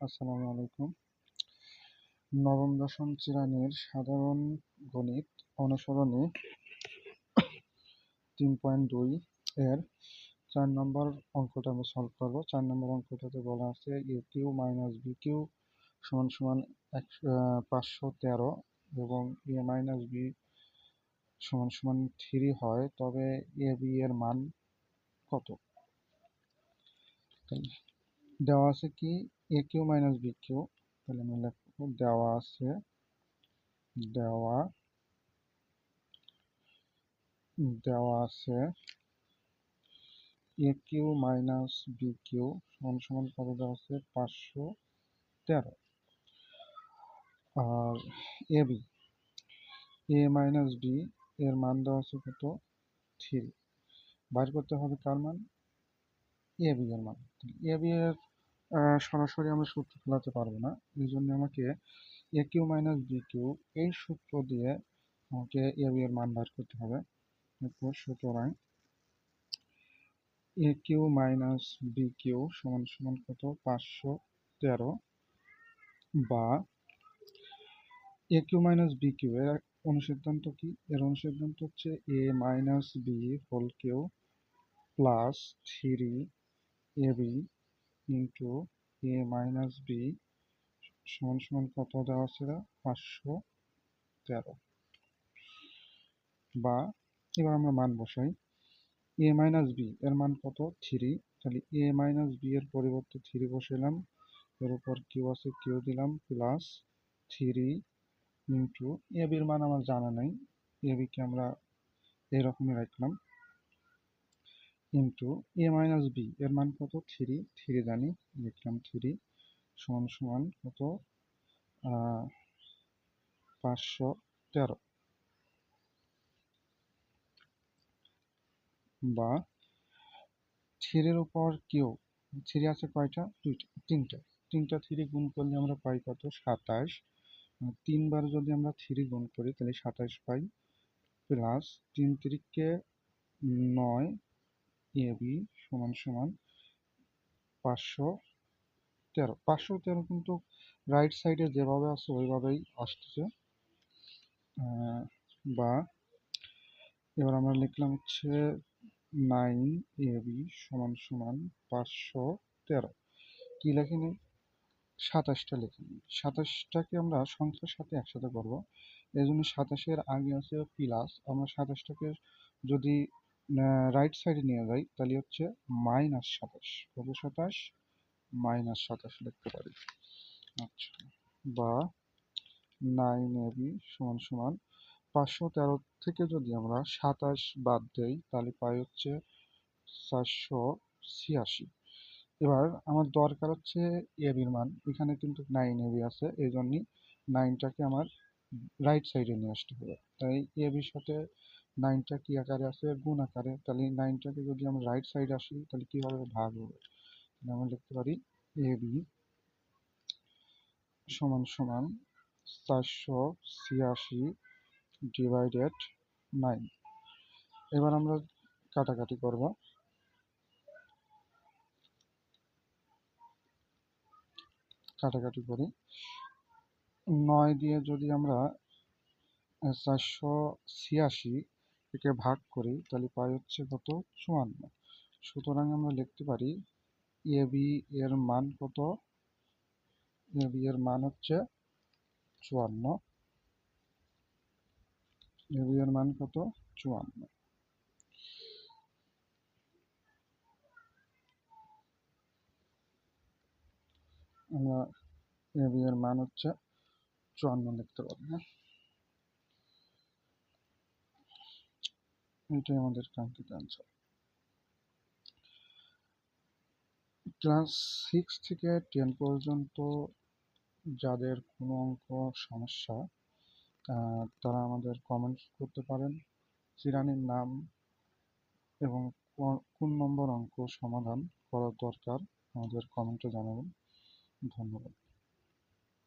আসসালামু আলাইকুম। নবম দশম শ্রেণীর সাধারণ গণিত অনুসরণী 3.2 এর 4 নম্বর অঙ্কটা আমি সলভ করব। 4 নম্বর অঙ্কটাতে বলা আছে এ কিউ মাইনাস বি কিউ সমান সমান 513 এবং এ মাইনাস বি সমান সমান 3 হয়, তবে এ বি এর মান কত? দেওয়া আছে কি এ কিউ মাইনাস বি কিউ, তাহলে আমি লিখব দেওয়া আছে এ কিউ মাইনাস বি কিউ সমান সমান কত দেওয়া আছে 513। আর A B A minus B এর মান দেওয়া আছে কত 3। বাইর করতে হবে কার মান? এ বি এর মান। এ বি এর সরাসরি আমরা সূত্র ফেলাতে পারবো না, এই জন্য আমাকে এ কিউ মাইনাস বি কিউ এই সূত্র দিয়ে আমাকে এ বি এর মান বার করতে হবে। সুতরাং A cube minus B cube সমান সমান কত 513, বা A cube minus B cube এর অনুসিদ্ধান্ত কি? এর অনুসিদ্ধান্ত হচ্ছে A minus B whole cube plus 3 A B into A minus B সমান সমান কত দেওয়া আছে 513। বা এবার আমরা মান বসাই। এ মাইনাস বি এর মান কত 3, তাহলে এ মাইনাস বি এর পরিবর্তে 3 বসাইলাম, এর উপর কিউ আছে কিউ দিলাম প্লাস 3 ইন্টু এ বির মান আমার জানা নাই, এ বিকে আমরা এইরকমই রাখলাম, ইন্টু এ মাইনাস বি এর মান কত 3 জানি, লিখলাম 3 সমান সমান কত 513। বা 3 উপর কিউ, 3 আছে কয়টা? তিনটা 3 গুণ করলে আমরা পাই কত 27। 3 বার যদি আমরা 3 গুণ করি তাহলে 27 পাই, প্লাস 3 3 9 এ বি সমান সমান 513 কিন্তু রাইট সাইডে যেভাবে আছে ওইভাবেই আসতেছে। বা এবার আমরা লিখলাম হচ্ছে 9 এ বি সমান সমান 513। কি লেখিনি? 27টা লিখিনি। 27টাকে আমরা সংখ্যার সাথে একসাথে করব, এই জন্য 27-এর আগে আছে প্লাস, আমরা 27টাকে যদি রাইট সাইডে নিয়ে যাই তাহলে হচ্ছে -27। কত 27? -27 লিখতে পারি। আচ্ছা, বা 9 এ বি সমান সমান 513 থেকে যদি আমরা 27 বাদ দেই তাহলে পাই হচ্ছে 486। এবার আমার দরকার হচ্ছে এ বির মান, এখানে কিন্তু 9 এ বি আছে, এই জন্যই 9টাকে আমার রাইট সাইডে নিয়ে আসতে হবে। তাই এ বির সাথে 9টা কি আকারে আছে? গুণ আকারে। তাহলে 9টাকে যদি আমরা রাইট সাইডে আসি তাহলে কি হবে? ভাগ হবে। তাহলে আমরা লিখতে পারি এ বি সমান সমান 486 ডিভাইডেড 9। এবার আমরা কাটাকাটি করব। কাটাকাটি করি, 9 দিয়ে যদি আমরা 486 একে ভাগ করি তাহলে পাই হচ্ছে কত 54। সুতরাং আমরা লিখতে পারি এ বি এর মান কত? এ বি এর মান হচ্ছে 54। এ বি এর মান কত? 54। আমরা এ বি এর মান হচ্ছে 54 লিখতে পারি। হ্যাঁ, এটাই আমাদের কাঙ্ক্ষিত অ্যান্সার। ক্লাস 6 থেকে 10 পর্যন্ত যাদের কোনো অঙ্ক সমস্যা তারা আমাদের কমেন্টস করতে পারেন। শ্রেণীর নাম এবং কোন নম্বর অঙ্ক সমাধান করার দরকার আমাদের কমেন্টে জানাবেন। ধন্যবাদ।